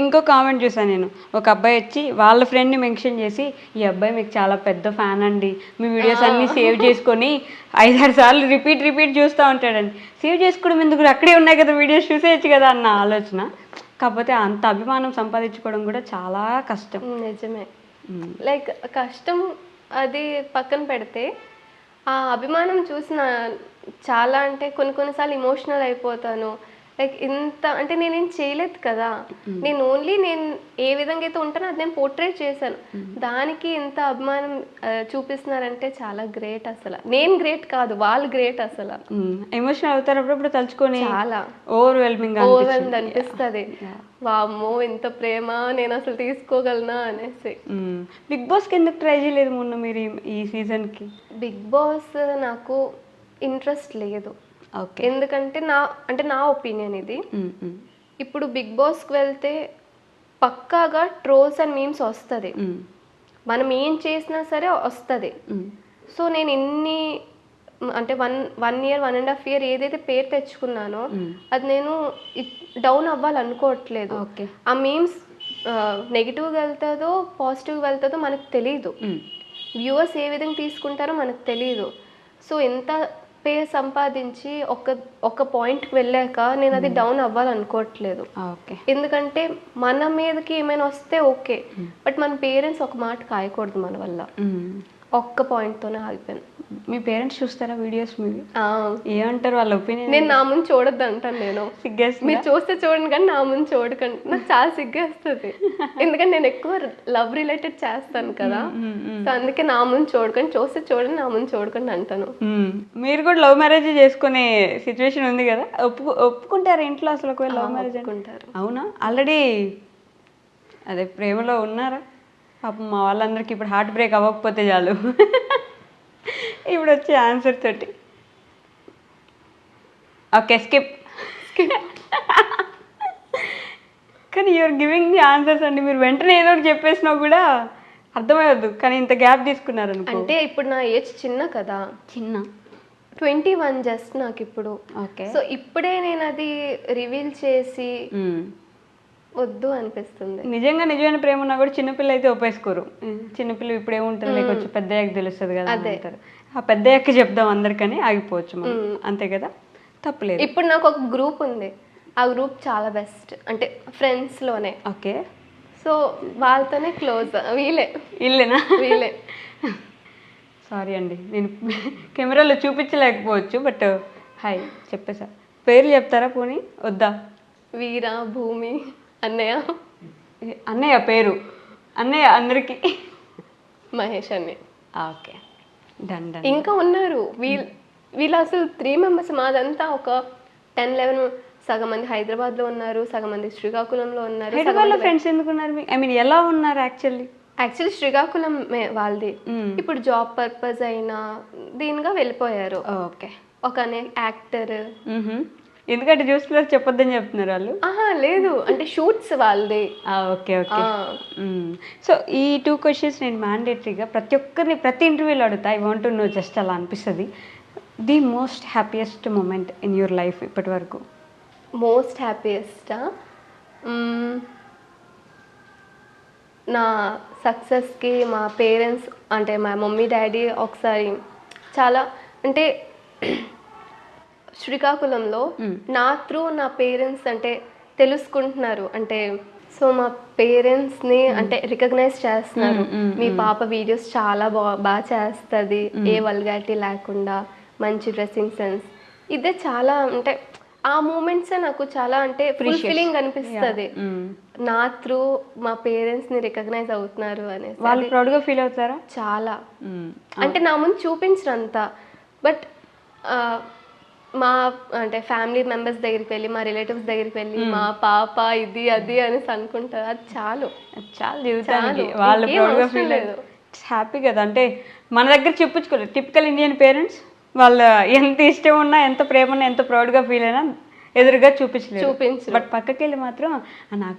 ఇంకో కామెంట్ చూసాను నేను, ఒక అబ్బాయి వచ్చి వాళ్ళ ఫ్రెండ్ని మెన్షన్ చేసి, ఈ అబ్బాయి మీకు చాలా పెద్ద ఫ్యాన్ అండి, మీ వీడియోస్ అన్నీ సేవ్ చేసుకొని 5-6 సార్లు రిపీట్ చూస్తూ ఉంటాడండి. సేవ్ చేసుకోవడం ఎందుకు, అక్కడే ఉన్నాయి కదా వీడియోస్, చూసేయచ్చు కదా అన్న ఆలోచన. కాకపోతే అంత అభిమానం సంపాదించుకోవడం కూడా చాలా కష్టం. నిజమే, లైక్ కష్టం అది పక్కన పెడితే ఆ అభిమానం చూసిన చాలా అంటే కొన్నిసార్లు ఎమోషనల్ అయిపోతాను. లైక్ ఇంత అంటే నేనేం చేయలేదు కదా, నేను ఓన్లీ నేను ఏ విధంగా అయితే ఉంటానో అది నేను పోర్ట్రేట్ చేశాను, దానికి ఇంత అభిమానం చూపిస్తున్నారంటే చాలా గ్రేట్. అసలు నేను గ్రేట్ కాదు, వాళ్ళు గ్రేట్. అసలు ఎమోషనల్ అవుతారు అప్పుడప్పుడు తలుచుకొని, చాలా ఓవర్వెల్మింగ్ అనిపిస్తుంది. వామ్మో ఇంత ప్రేమ నేను అసలు తీసుకోగలనా అనేసి. బిగ్ బాస్కి ఎందుకు ట్రై చేయలేదు మొన్న మీరు ఈ సీజన్కి? బిగ్ బాస్ నాకు ఇంట్రెస్ట్ లేదు. ఎందుకంటే నా ఒపీనియన్ ఇది. ఇప్పుడు బిగ్ బాస్కి వెళ్తే పక్కాగా ట్రోల్స్ అండ్ మీమ్స్ వస్తుంది, మనం ఏం చేసినా సరే వస్తుంది. సో నేను ఇన్ని అంటే 1 year 1.5 year ఏదైతే పేరు తెచ్చుకున్నానో అది నేను డౌన్ అవ్వాలనుకోవట్లేదు. ఆ మీమ్స్ నెగిటివ్గా వెళ్తుందో పాజిటివ్గా వెళ్తుందో మనకు తెలీదు, వ్యూవర్స్ ఏ విధంగా తీసుకుంటారో మనకు తెలీదు. సో ఎంత పేరు సంపాదించి ఒక పాయింట్కి వెళ్ళాక నేను అది డౌన్ అవ్వాలనుకోవట్లేదు. ఎందుకంటే మన మీదకి ఏమైనా వస్తే ఓకే, బట్ మన పేరెంట్స్ ఒక మాట కాయకూడదు మన వల్ల. ఒక్క పాయింట్తోనే ఆగిపోయాను. మీ పేరెంట్స్ చూస్తారా వీడియోస్ మీవి? ఏమంటారు వాళ్ళ ఒపీనియన్? నేను నా ముందు చూడొద్దు అంటాను. నేను సిగ్గేస్తుంది, మీరు చూస్తే చూడండి కానీ నా ముందు చూడకండి, నాకు చాలా సిగ్గేస్తుంది. ఎందుకంటే నేను ఎక్కువ లవ్ రిలేటెడ్ చేస్తాను కదా, సో అందుకే నా ముందు చూడకండి, చూస్తే చూడండి, నా ముందు చూడకండి అంటాను. మీరు కూడా లవ్ మ్యారేజ్ చేసుకునే సిచ్యువేషన్ ఉంది కదా, ఒప్పుకుంటారు ఇంట్లో అసలు? ఒకవేళ లవ్ మ్యారేజ్ ఒప్పుకుంటారు. అవునా? ఆల్రెడీ అదే ప్రేమలో ఉన్నారా? పాపం మా వాళ్ళందరికీ ఇప్పుడు హార్ట్ బ్రేక్ అవ్వకపోతే చాలు ఇప్పుడు వచ్చే ఆన్సర్ తోటి. Okay, skip. కానీ యూఆర్ గివింగ్ ది ఆన్సర్స్ అండి, మీరు వెంటనే ఏదో ఒకటి చెప్పేసినా కూడా అర్థమయ్యద్దు, కానీ ఇంత గ్యాప్ తీసుకున్నారు అంటే ఇప్పుడు నా ఏజ్ చిన్న కదా, చిన్న 21 జస్ట్ నాకు ఇప్పుడు. ఓకే, సో ఇప్పుడే నేను అది రివీల్ చేసి వద్దు అనిపిస్తుంది. నిజమైన ప్రేమ ఉన్నా కూడా చిన్నపిల్ల అయితే ఒప్పేసుకోరు. చిన్నపిల్ల ఇప్పుడు ఏముంటుంది, లేక వచ్చి పెద్దయ్యాక తెలుస్తుంది కదా అంటారు. ఆ పెద్దయ్యాక చెప్దాం అందరికని ఆగిపోవచ్చు మనం, అంతే కదా, తప్పలేదు. ఇప్పుడు నాకు ఒక గ్రూప్ ఉంది, ఆ గ్రూప్ చాలా బెస్ట్, అంటే ఫ్రెండ్స్లోనే. ఓకే, సో వాళ్ళతోనే క్లోజ్. వీళ్ళేనా? వీళ్ళే. సారీ అండి, నేను కెమెరాలో చూపించలేకపోవచ్చు, బట్ హాయ్ చెప్పేసా. పేర్లు చెప్తారా పోనీ? వద్దా? వీరా, భూమి, అన్నయ్య పేరు అన్నయ్య అందరికి, మహేష్ అన్నయ్య. Okay, done. ఇంకా ఉన్నారు వీళ్ళు అసలు 3 members. మాదంతా ఒక 10-11, సగం మంది హైదరాబాద్లో ఉన్నారు, సగం మంది శ్రీకాకుళంలో ఉన్నారు. హైదరాబాద్లో ఫ్రెండ్స్ ఎందుకున్నారు? ఐ మీన్ ఎలా ఉన్నారు? యాక్చువల్లీ శ్రీకాకుళం వాళ్ళది. ఇప్పుడు జాబ్ పర్పస్ అయినా దీనిగా వెళ్ళిపోయారు. ఓకే, ఒక యాక్టర్. ఎందుకంటే చూస్తున్నారు చెప్పొద్దని చెప్తున్నారు వాళ్ళు? లేదు, అంటే షూట్స్ వాళ్ళది. ఓకే. సో ఈ 2 questions నేను మ్యాండేటరీగా ప్రతి ఒక్కరిని ప్రతి ఇంటర్వ్యూలో అడుగుతా. ఐ వాంట్ టు నో, జస్ట్ అలా అనిపిస్తుంది. The most happiest moment in your life ఇప్పటి వరకు? మోస్ట్ హ్యాపీయెస్టా? నా సక్సెస్కి మా పేరెంట్స్, అంటే మా మమ్మీ డాడీ ఒకసారి చాలా, అంటే శ్రీకాకుళంలో నా త్రూ నా పేరెంట్స్ అంటే తెలుసుకుంటున్నారు, అంటే సో మా పేరెంట్స్ని అంటే రికగ్నైజ్ చేస్తున్నారు. మీ పాప వీడియోస్ చాలా బాగా చేస్తుంది, ఏ వల్గారిటీ లేకుండా, మంచి డ్రెస్సింగ్ సెన్స్. ఇదే చాలా అంటే ఆ మూమెంట్సే నాకు చాలా అంటే ఫుల్ఫిల్లింగ్ అనిపిస్తుంది. నా త్రూ మా పేరెంట్స్ని రికగ్నైజ్ అవుతున్నారు అనేసి. వాళ్ళు ప్రౌడ్గా ఫీల్ అవుతారా? చాలా, అంటే నా ముందు చూపించినంత, బట్ మా అంటే ఫ్యామిలీ మెంబర్స్ దగ్గరికి వెళ్ళి, మా రిలేటివ్స్ దగ్గరికి వెళ్ళి, మా పాప ఇది అది అనేసి అనుకుంటారు, అది చాలు జీవితానికి. వాళ్ళు ప్రౌడ్గా ఫీల్ హ్యాపీ కదా. అంటే మన దగ్గర చెప్పుకోలేదు. టిపికల్ ఇండియన్ పేరెంట్స్ వాళ్ళ ఎంత ఇష్టం ఉన్నా, ఎంత ప్రేమ ఉన్నా, ఎంత ప్రౌడ్గా ఫీల్ అయినా ఎదురుగా చూపించలేదు. బట్ పక్కకి వెళ్ళి మాత్రం నాకు.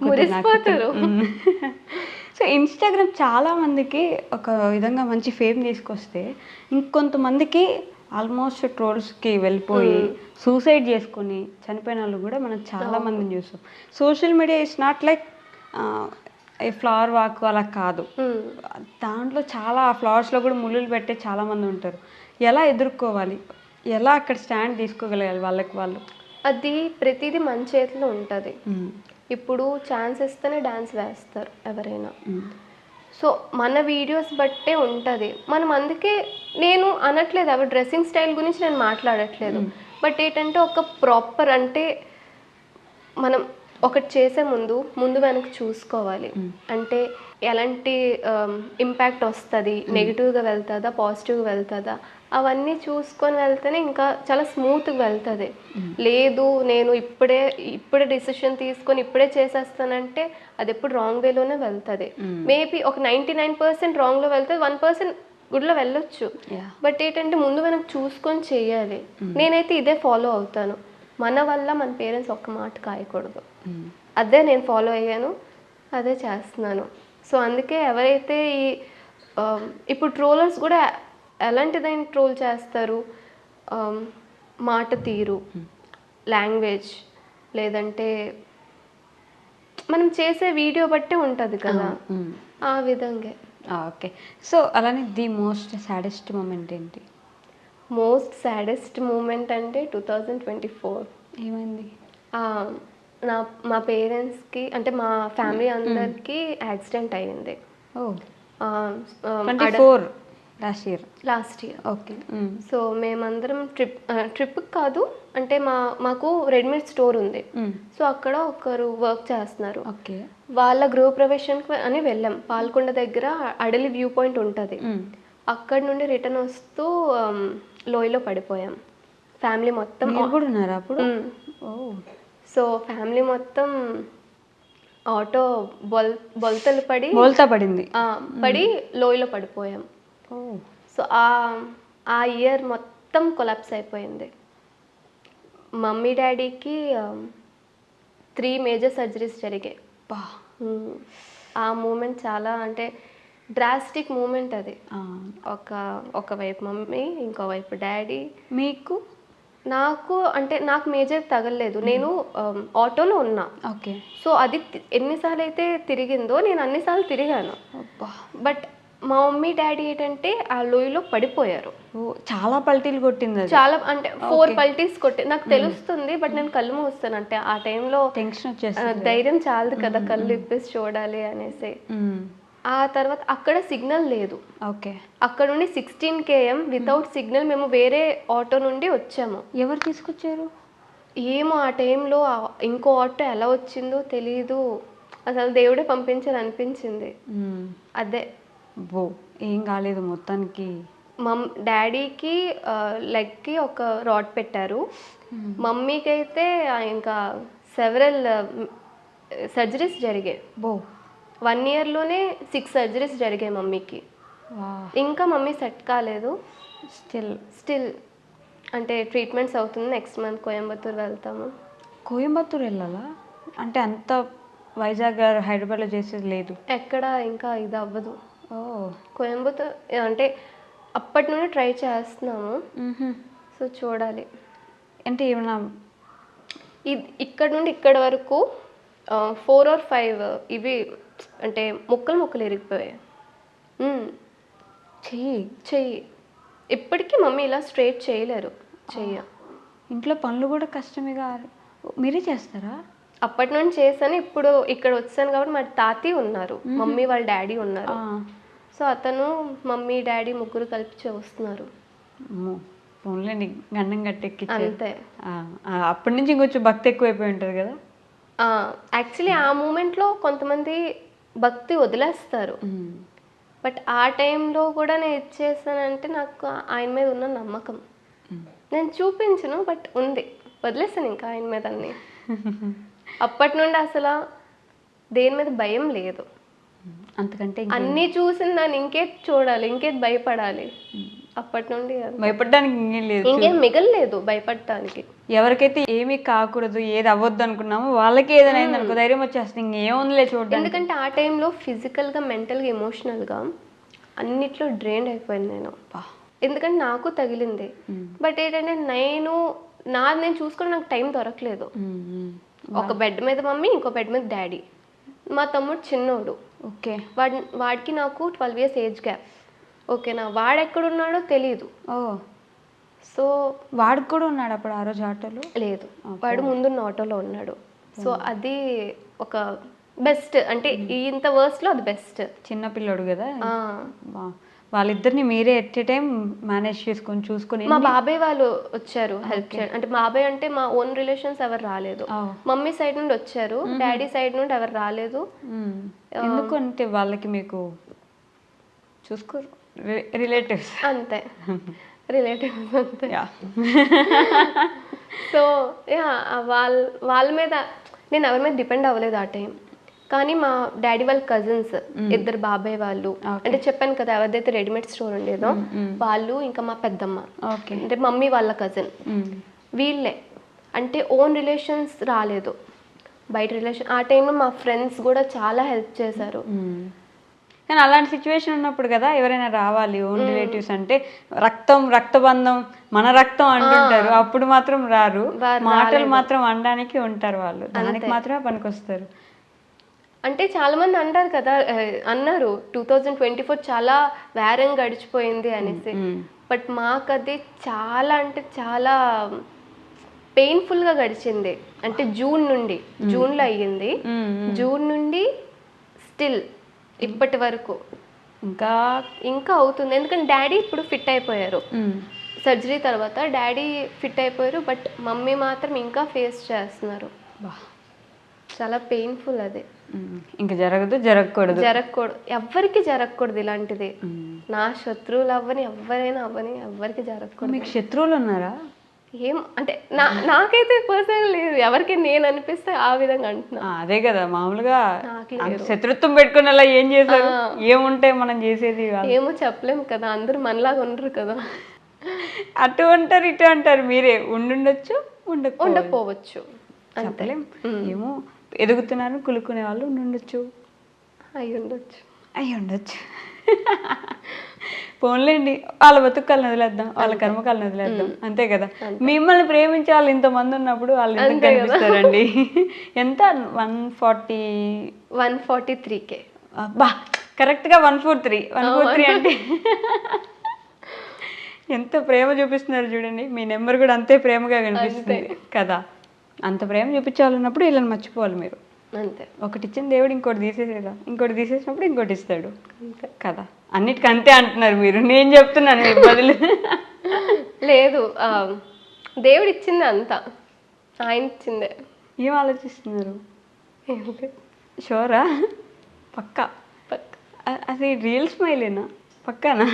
సో ఇన్స్టాగ్రామ్ చాలా మందికి ఒక విధంగా మంచి ఫేమ్ తీసుకొస్తే, ఇంకొంతమందికి ఆల్మోస్ట్ ట్రోల్స్కి వెళ్ళిపోయి సూసైడ్ చేసుకొని చనిపోయిన వాళ్ళు కూడా మనం చాలా మందిని చూస్తాం. Social media is not like flower walk అలా కాదు. దాంట్లో చాలా ఫ్లవర్స్లో కూడా ముళ్ళులు పెట్టే చాలామంది ఉంటారు. ఎలా ఎదుర్కోవాలి, ఎలా అక్కడ స్టాండ్ తీసుకోగలగాలి వాళ్ళకి వాళ్ళు? అది ప్రతిదీ మన చేతిలో ఉంటుంది. ఇప్పుడు ఛాన్స్ ఇస్తేనే డాన్స్ వేస్తారు ఎవరైనా. సో మన వీడియోస్ బట్టే ఉంటుంది. మనం అందుకే నేను అనట్లేదు, ఎవరి డ్రెస్సింగ్ స్టైల్ గురించి నేను మాట్లాడట్లేదు. బట్ ఏంటంటే ఒక ప్రాపర్ అంటే మనం ఒకటి చేసే ముందు వెనక చూసుకోవాలి. అంటే ఎలాంటి ఇంపాక్ట్ వస్తుంది, నెగిటివ్గా వెళ్తుందా, పాజిటివ్గా వెళ్తుందా, అవన్నీ చూసుకొని వెళ్తేనే ఇంకా చాలా స్మూత్గా వెళ్తుంది. లేదు నేను ఇప్పుడే డిసిషన్ తీసుకొని ఇప్పుడే చేసేస్తానంటే అది ఎప్పుడు రాంగ్ వేలోనే వెళ్తుంది. మేబీ ఒక 99% రాంగ్లో వెళ్తుంది, 1% గుడ్లో వెళ్ళొచ్చు. బట్ ఏంటంటే ముందు వెనక చూసుకొని చేయాలి. నేనైతే ఇదే ఫాలో అవుతాను. మన వల్ల మన పేరెంట్స్ ఒక్క మాట కాయకూడదు. అదే నేను ఫాలో అయ్యాను, అదే చేస్తున్నాను. సో అందుకే ఎవరైతే ఇప్పుడు ట్రోలర్స్ కూడా ఎలాంటిదైనా ట్రోల్ చేస్తారు, మాట తీరు, లాంగ్వేజ్, లేదంటే మనం చేసే వీడియో బట్టే ఉంటుంది కదా, ఆ విధంగా. ఓకే. సో అలానే ది మోస్ట్ సాడెస్ట్ మూమెంట్ ఏంటి? మోస్ట్ సాడెస్ట్ మూమెంట్ అంటే 2024. ఏమైంది? మా పేరెంట్స్కి అంటే మా ఫ్యామిలీ అందరికి యాక్సిడెంట్ అయ్యింది. Last year. ఓకే. సో మేమందరం ట్రిప్ కాదు, అంటే మాకు రెడీమేడ్ స్టోర్ ఉంది. సో అక్కడ ఒకరు వర్క్ చేస్తున్నారు. ఓకే. వాళ్ళ గృహప్రవేశానికి అని వెళ్ళాం. పాల్కొండ దగ్గర అడలి వ్యూ పాయింట్ ఉంటుంది. అక్కడ నుండి రిటర్న్ వస్తూ లోయలో పడిపోయాం ఫ్యామిలీ మొత్తం. అప్పుడు సో ఫ్యామిలీ మొత్తం ఆటో బొల్తలు పడి లోయలో పడిపోయాం. సో ఆ ఇయర్ మొత్తం కొలాప్స్ అయిపోయింది. మమ్మీ డాడీకి 3 మేజర్ సర్జరీస్ జరిగాయి. ఆ మూమెంట్ చాలా అంటే డ్రాస్టిక్ మూమెంట్ అది. ఒకవైపు మమ్మీ, ఇంకోవైపు డాడీ. మీకు? నాకు మేజర్ తగలలేదు, నేను ఆటోలో ఉన్నా. ఓకే. సో అది ఎన్నిసార్లు అయితే తిరిగిందో నేను అన్నిసార్లు తిరిగాను. బట్ మా మమ్మీ డాడీ ఏంటంటే ఆ లోయలో పడిపోయారు. చాలా పల్టీలు కొట్టింది. చాలా అంటే 4 పల్టీస్ కొట్టి నాకు తెలుస్తుంది. బట్ నేను కళ్ళు మూస్తాను, అంటే ఆ టైంలో టెన్షన్ వచ్చేసి ధైర్యం చాలదు కదా కళ్ళు ఇప్పేసి చూడాలి అనేసి. ఆ తర్వాత అక్కడ సిగ్నల్ లేదు. ఓకే. అక్కడ నుండి 16 km వితౌట్ సిగ్నల్ మేము వేరే ఆటో నుండి వచ్చాము. ఎవరు తీసుకొచ్చారు ఏమో ఆ టైంలో ఇంకో ఆటో ఎలా వచ్చిందో తెలీదు. అసలు దేవుడే పంపించారు అనిపించింది. అదే ఏం కాలేదు మొత్తానికి. డాడీకి లెగ్కి ఒక రాడ్ పెట్టారు. మమ్మీకి అయితే ఇంకా సెవరల్ సర్జరీస్ జరిగాయి. 1 yearలోనే 6 సర్జరీస్ జరిగాయి మమ్మీకి. ఇంకా మమ్మీ సెట్ కాలేదు. స్టిల్ అంటే ట్రీట్మెంట్స్ అవుతుంది. నెక్స్ట్ మంత్ కోయంబత్తూర్ వెళ్తాము. కోయంబత్తూర్ వెళ్ళాలా? అంటే అంత వైజాగ్ హైదరాబాద్లో చేసేది లేదు ఎక్కడ, ఇంకా ఇది అవ్వదు. కోయంబత్తూర్ అంటే అప్పటి నుండి ట్రై చేస్తున్నాము. సో చూడాలి. అంటే ఏమన్నా ఇక్కడ నుండి ఇక్కడ వరకు 4 or 5 ఇవి అంటే ముక్కలు ఇరిగిపోయాయి. చెయ్యి ఇప్పటికీ మమ్మీ ఇలా స్ట్రైట్ చేయలేరు. ఇంట్లో పనులు కూడా కష్టమేగా. మీరే చేస్తారా? అప్పటి నుండి చేశాను. ఇప్పుడు ఇక్కడ వచ్చాను కాబట్టి మా తాతయ్య ఉన్నారు, మమ్మీ వాళ్ళ డాడీ ఉన్నారు. సో అతను మమ్మీ డాడీ ముగ్గురు కలిపి చేస్తున్నారు. ఫోన్లేండి గండం గట్టెక్కి అంతే. అప్పటి నుంచి ఇంకొంచెం భక్తి ఎక్కువైపోయి ఉంటుంది కదా. యాక్చువల్లీ ఆ మూమెంట్లో కొంతమంది భక్తి వదిలేస్తారు. బట్ ఆ టైంలో కూడా నేను ఇచ్చేసానంటే నాకు ఆయన మీద ఉన్న నమ్మకం. నేను చూపించను, బట్ ఉంది, వదిలేసాను ఇంకా ఆయన మీద అన్ని. అప్పటి నుండి అసలు దేని మీద భయం లేదు. అంతకంటే అన్నీ చూసిన దాన్ని ఇంకేది చూడాలి, ఇంకేది భయపడాలి. అప్పటి నుండి భయపడడానికి ఇంకేం లేదు, ఇంకేం మిగలలేదు భయపడటానికి. ఎవరికైతే ఏమీ కాకూడదు, ఏది అవ్వద్దు అనుకున్నామో వాళ్ళకి ఏదైనా అయింది అనుకో ధైర్యం వచ్చేస్తుంది, ఇంకేముందిలే చూడండి. ఎందుకంటే ఆ టైంలో ఫిజికల్గా, మెంటల్గా, ఎమోషనల్గా అన్నిట్లో డ్రైన్ అయిపోయింది నేను. ఎందుకంటే నాకు తగిలింది. బట్ ఏంటంటే నేను చూసుకుని నాకు టైం దొరకలేదు. ఒక బెడ్ మీద మమ్మీ, ఇంకో బెడ్ మీద డాడీ. మా తమ్ముడు చిన్నోడు. ఓకే. వాడికి నాకు 12 years ఏజ్ గ్యాప్. ఓకేనా, వాడు ఎక్కడున్నాడో తెలీదు. సో వాడికి కూడా ఉన్నాడు అప్పుడు ఆ రోజు ఆటోలో? లేదు, వాడు ముందున్న ఆటోలో ఉన్నాడు. సో అది ఒక బెస్ట్, అంటే ఇంత వర్స్ట్లో అది బెస్ట్. చిన్నపిల్లడు కదా, వాళ్ళిద్దరిని మీరే ఎట్ ఏ టైం మేనేజ్ చూసుకొని. మా బాబాయ్ వాళ్ళు వచ్చారు హెల్ప్ చేయడం. అంటే బాబాయ్ అంటే మా ఓన్ రిలేషన్స్ ఎవరు రాలేదు. మమ్మీ సైడ్ నుండి వచ్చారు, డాడీ సైడ్ నుండి ఎవరు రాలేదు. ఎందుకు అంటే వాళ్ళకి మీకు చూసుకోరు, రిలేటివ్స్ అంతే. రిలేటివ్స్ అంతే. సో వాళ్ళ మీద నేను ఎవరి మీద డిపెండ్ అవ్వలేదు ఆ టైం. కానీ మా డాడీ వాళ్ళ కజిన్స్, ఇద్దరు బాబాయ్ వాళ్ళు, అంటే చెప్పాను కదా ఎవరిదైతే రెడీమేడ్ స్టోర్ ఉండేదో వాళ్ళు, ఇంకా మా పెద్దమ్మ అంటే మమ్మీ వాళ్ళ కజిన్, వీళ్ళే. అంటే ఓన్ రిలేషన్స్ రాలేదు, బయట రిలేషన్. ఆ టైంలో మా ఫ్రెండ్స్ కూడా చాలా హెల్ప్ చేశారు. కానీ అలాంటి సిచ్యువేషన్ ఉన్నప్పుడు కదా ఎవరైనా రావాలి. ఓన్ రిలేటివ్స్ అంటే రక్తబంధం, మన రక్తం అంటుంటారు, అప్పుడు మాత్రం రారు. మాటలు మాత్రం అనడానికి ఉంటారు వాళ్ళు, దానికి మాత్రమే పనికొస్తారు. అంటే చాలా మంది అంటారు కదా, అన్నారు 2024 చాలా వేరంగా గడిచిపోయింది అనేసి. బట్ మాకు అది చాలా అంటే చాలా పెయిన్ఫుల్గా గడిచింది. అంటే జూన్లో అయ్యింది. జూన్ నుండి స్టిల్ ఇప్పటి వరకు ఇంకా అవుతుంది. ఎందుకంటే డాడీ ఇప్పుడు ఫిట్ అయిపోయారు, సర్జరీ తర్వాత డాడీ ఫిట్ అయిపోయారు. బట్ మమ్మీ మాత్రం ఇంకా ఫేస్ చేస్తున్నారు. చాలా పెయిన్ఫుల్ అది. ఇంకా జరగకూడదు ఎవ్వరికి జరగకూడదు ఇలాంటిది. నా శత్రువులు అవ్వని, ఎవరైనా అవ్వని, ఎవ్వరికి జరగకూడదు. మీకు శత్రువులు ఉన్నారా? ఏం అంటే నాకైతే పర్సనల్ లేదు, ఎవరికి నేను అనిపిస్తే ఆ విధంగా అంటున్నా. అదే కదా, మామూలుగా శత్రుత్వం పెట్టుకుని అలా ఏం చేశారు, ఏముంటాయి మనం చేసేది? ఏమో చెప్పలేము కదా, అందరూ మనలాగా ఉండరు కదా. అటు అంటారు, ఇటు అంటారు, మీరే ఉండుండొచ్చు, ఉండకపోవచ్చు, చెప్పలేం. ఏమో ఎదుగుతున్నారు, కులుకునే వాళ్ళు ఉండొచ్చు, అయి ఉండొచ్చు. పోన్లేండి, వాళ్ళ బతుకాలను వదిలేద్దాం, వాళ్ళ కర్మకాలను వదిలేద్దాం, అంతే కదా. మిమ్మల్ని ప్రేమించే వాళ్ళు ఇంతమంది ఉన్నప్పుడు వాళ్ళు ఎందుకు కనిపిస్తారండి? ఎంత 143K? బా కరెక్ట్గా 143 అంటే ఎంత ప్రేమ చూపిస్తున్నారు చూడండి. మీ నెంబర్ కూడా అంతే ప్రేమగా కనిపిస్తుంది కదా. అంత ప్రేమ చూపించాలన్నప్పుడు వీళ్ళని మర్చిపోవాలి మీరు, అంతే. ఒకటి ఇచ్చిన దేవుడు ఇంకోటి తీసేసేదా, ఇంకోటి తీసేసినప్పుడు ఇంకోటి ఇస్తాడు కదా. అన్నిటికీ అంతే అంటున్నారు మీరు, నేను చెప్తున్నాను మీకు బదులు. లేదు, దేవుడు ఇచ్చింది అంతా, ఆయన ఇచ్చిందే. ఏం ఆలోచిస్తున్నారు? షోరా? పక్కా? అది రియల్ స్మైలేనా? పక్కానా?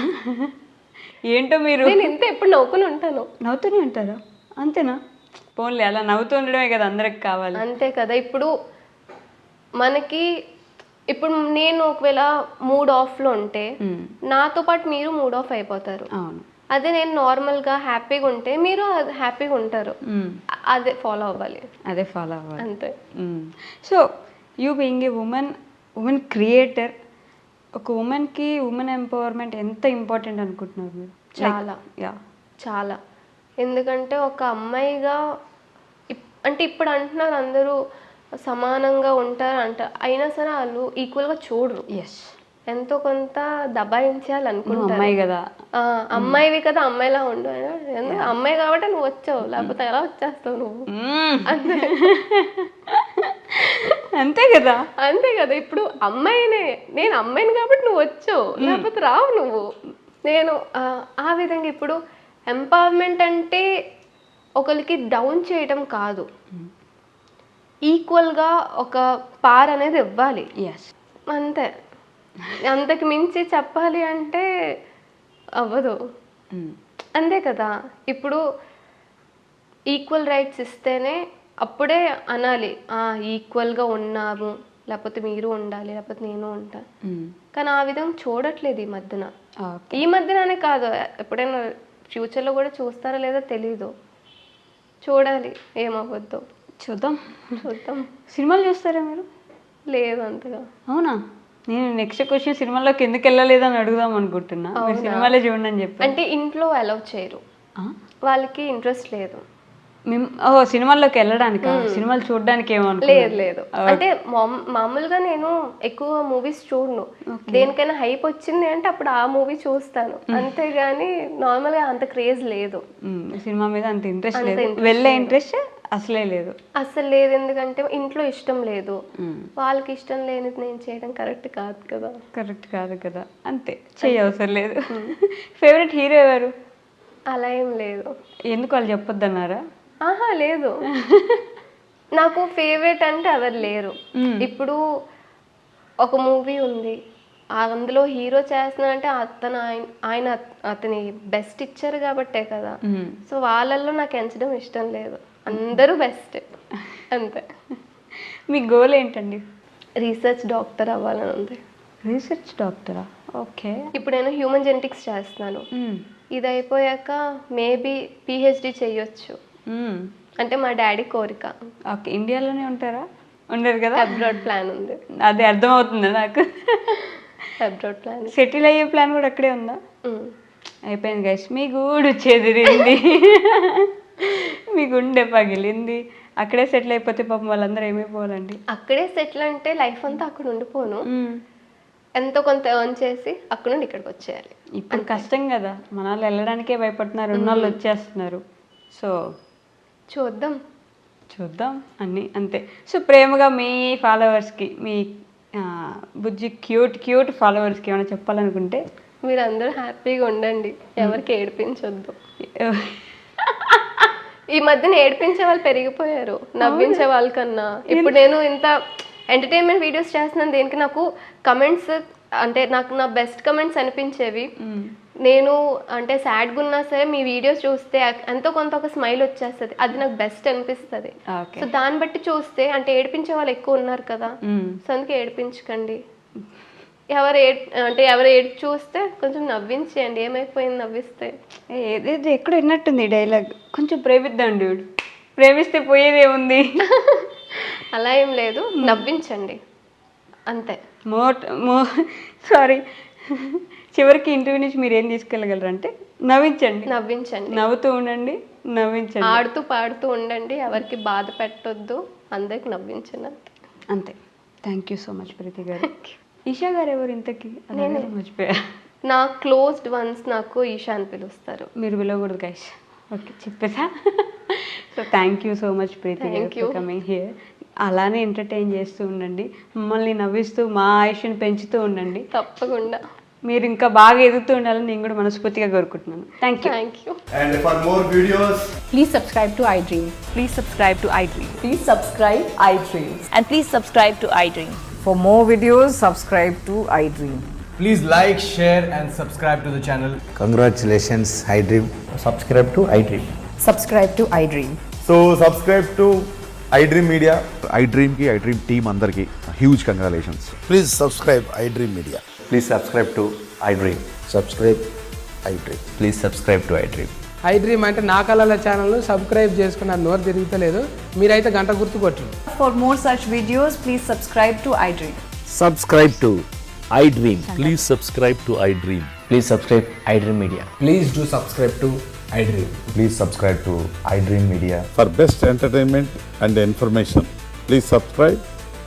ఏంటో మీరు ఇంత ఎప్పుడు నవ్వుతూనే ఉంటారా? అంతేనా? పోన్లే, అలా నవ్వుతూ ఉండడమే కదా అందరికి కావాలి. అంతే కదా. ఇప్పుడు నేను ఒకవేళ మూడ్ ఆఫ్లో ఉంటే నాతో పాటు మీరు మూడ్ ఆఫ్ అయిపోతారు. అవును. అదే నేను నార్మల్గా హ్యాపీగా ఉంటే మీరు హ్యాపీగా ఉంటారు. అదే ఫాలో అవ్వాలి. అంతే. So you being a women creator, ఒక ఉమెన్కి ఉమెన్ ఎంపవర్మెంట్ ఎంత ఇంపార్టెంట్ అనుకుంటున్నారు మీరు? చాలా. ఎందుకంటే ఒక అమ్మాయిగా అంటే ఇప్పుడు అంటున్నారు అందరూ సమానంగా ఉంటారు అంటారు, అయినా సరే వాళ్ళు ఈక్వల్గా చూడరు. ఎంతో కొంత దబాయించాలి అనుకుంటారు. అమ్మాయి కదా, అమ్మాయివి కదా, అమ్మాయిలా ఉండు. అమ్మాయి కాబట్టి నువ్వు వచ్చావు, లేకపోతే ఎలా వచ్చేస్తావు నువ్వు? అంతే కదా. ఇప్పుడు నేను అమ్మాయిని కాబట్టి నువ్వు వచ్చావు, లేకపోతే రావు నువ్వు. నేను ఆ విధంగా ఇప్పుడు ఎంపవర్మెంట్ అంటే ఒకరికి డౌన్ చేయడం కాదు, ఈక్వల్గా ఒక పార్ అనేది ఇవ్వాలి. అంతే. అంతకు మించి చెప్పాలి అంటే అవ్వదు. అంతే కదా. ఇప్పుడు ఈక్వల్ రైట్స్ ఇస్తేనే అప్పుడే అనాలి ఈక్వల్గా ఉన్నాము, లేకపోతే మీరు ఉండాలి, లేకపోతే నేను ఉంటాను. కానీ ఆ విధంగా చూడట్లేదు ఈ మధ్యన. ఈ మధ్యననే కాదు, ఎప్పుడైనా ఫ్యూచర్లో కూడా చూస్తారో లేదో తెలీదు. చూడాలి ఏమవ్వద్దు. చూద్దాం. సినిమాలు చూస్తారా మీరు? లేదు అంతగా. అవునా? నేను నెక్స్ట్ క్వశ్చన్ సినిమాలోకి ఎందుకు వెళ్ళలేదని అడుగుదాం అనుకుంటున్నా. సినిమాలే చూడండి అని చెప్పి. అంటే ఇంట్లో అలౌ చేయరు, వాళ్ళకి ఇంట్రెస్ట్ లేదు. సినిమాల్లోకి వెళ్ళడానికి, సినిమాలు చూడడానికి లేదు. అంటే మామూలుగా నేను ఎక్కువ మూవీస్ చూడను. దేనికైనా హైప్ వచ్చింది అంటే అప్పుడు ఆ మూవీ చూస్తాను, అంతేగాని నార్మల్ గా అంత క్రేజ్ లేదు. సినిమా మీద అంత ఇంట్రెస్ట్ లేదు, వెళ్ళే ఇంట్రెస్ట్ అసలు లేదు. ఎందుకంటే ఇంట్లో ఇష్టం లేదు, వాళ్ళకి ఇష్టం లేనిది నేను చేయడం కరెక్ట్ కాదు కదా. అంతే, చేయవసరం లేదు. ఫేవరెట్ హీరో ఎవరు? అలా ఏం లేదు. ఎందుకు వాళ్ళు చెప్పొద్దన్నారా? లేదు. నాకు ఫేవరెట్ అంటే ఎవరు లేరు. ఇప్పుడు ఒక మూవీ ఉంది, అందులో హీరో చేస్తున్నాడంటే ఆయన అతని బెస్ట్ ఇచ్చారు కాబట్టే కదా. సో వాళ్ళల్లో నాకు ఎంచడం ఇష్టం లేదు, అందరూ బెస్ట్ అంతే. మీ గోల్ ఏంటండి? రీసెర్చ్ డాక్టర్ అవ్వాలని ఉంది. రీసెర్చ్ డాక్టరా? ఓకే. ఇప్పుడు నేను హ్యూమన్ జెనెటిక్స్ చేస్తున్నాను. ఇది అయిపోయాక మేబీ పిహెచ్డి చేయొచ్చు, అంటే మా డాడీ కోరిక. ఓకే. ఇండియాలోనే ఉంటారా? ఉండరు కదా? అబ్రాడ్ ప్లాన్ ఉంది. అదే అర్థమవుతుంది నాకు. Abroad plan. సెటిల్ అయ్యే ప్లాన్ కూడా అక్కడే ఉందా? అయిపోయింది గైస్, మీ గూడు చెదిరింది, మీ గుండె పగిలింది. అక్కడే సెటిల్ అయిపోతే పాపం వాళ్ళందరూ ఏమైపోవాలండి? అక్కడే సెటిల్ అంటే లైఫ్ అంతా అక్కడ ఉండిపోను, ఎంతో కొంత ఎర్న్ చేసి అక్కడ నుండి ఇక్కడికి వచ్చేయాలి. ఇప్పుడు కష్టం కదా, మన వాళ్ళు వెళ్ళడానికే భయపడుతున్నారు, ఉన్నోళ్ళు వచ్చేస్తున్నారు. సో చూద్దాం అన్నీ అంతే. సో ప్రేమగా మీ ఫాలోవర్స్కి, మీ బుజ్జి క్యూట్ ఫాలోవర్స్కి ఏమైనా చెప్పాలనుకుంటే? మీరు అందరూ హ్యాపీగా ఉండండి, ఎవరికి ఏడిపించొద్దు. ఈ మధ్యన ఏడిపించే వాళ్ళు పెరిగిపోయారు, నవ్వించే వాళ్ళకన్నా. ఇప్పుడు నేను ఇంత ఎంటర్టైన్మెంట్ వీడియోస్ చేస్తున్నాను, దేనికి నాకు కమెంట్స్ అంటే నాకు నా బెస్ట్ కమెంట్స్ అనిపించేవి. నేను అంటే సాడ్గా ఉన్నా సరే మీ వీడియోస్ చూస్తే ఎంతో కొంత ఒక స్మైల్ వచ్చేస్తుంది, అది నాకు బెస్ట్ అనిపిస్తుంది. సో దాన్ని బట్టి చూస్తే అంటే ఏడిపించే వాళ్ళు ఎక్కువ ఉన్నారు కదా, సో అందుకే ఏడిపించకండి. ఎవరు ఏడు చూస్తే కొంచెం నవ్వించేయండి, ఏమైపోయింది నవ్విస్తే. ఏదేదో ఎక్కడ విన్నట్టుంది డైలాగ్, కొంచెం ప్రేమిద్దాం డ్యూడ్, ప్రేమిస్తే పోయేదేముంది. అలా ఏం లేదు, నవ్వించండి అంతే. సారీ, చివరికి ఇంటర్వ్యూ నుంచి మీరు ఏం తీసుకెళ్ళగలరు అంటే నవ్వించండి, నవ్వుతూ ఉండండి, నవ్వించండి, ఆడుతూ పాడుతూ ఉండండి, ఎవరికి బాధ పెట్టొద్దు, అందరికి నవ్వించండి అంతే. Thank you so much Preethi గారు. ఈషా గారు ఎవరు ఇంతకీ? నేను మర్చిపోయా. నా క్లోజ్డ్ వన్స్ నాకు ఈషా అని పిలుస్తారు. మీరు పిలవకూడదు గైస్. ఓకే, చెప్పేసా? So thank you so much Preethi garu for coming here. అలానే ఎంటర్టైన్ చేస్తూ ఉండండి, మమ్మల్ని నవ్విస్తూ మా ఆయుష్ని పెంచుతూ ఉండండి. తప్పకుండా మీరు ఇంకా బాగా ఎదుగుతూ ఉండాలని నేను కూడా మనస్ఫూర్తిగా కోరుకుంటున్నాను. Thank you. And for more videos, please subscribe to iDream. Please subscribe to iDream. Please subscribe iDream. And please subscribe to iDream. For more videos, subscribe to iDream. please like, share and subscribe to the channel. Congratulations, iDream. Subscribe to iDream. Subscribe to iDream. So subscribe to iDream Media. iDream ki iDream team andarki huge congratulations. Please subscribe iDream Media. Please subscribe to iDream. Subscribe iDream. Please subscribe to iDream. iDream అంటే నా కళల ఛానల్ను subscribe చేసుకున్న నోరు తిరుగుతలేదు, మీరైతే గంట గుర్తు కొట్టండి. For more such videos, please subscribe to iDream. Subscribe to iDream. Please subscribe to iDream. Please subscribe iDream Media. Please do subscribe to iDream. Please subscribe to iDream Media. For best entertainment and information, please subscribe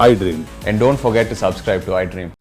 iDream. And don't forget to subscribe to iDream.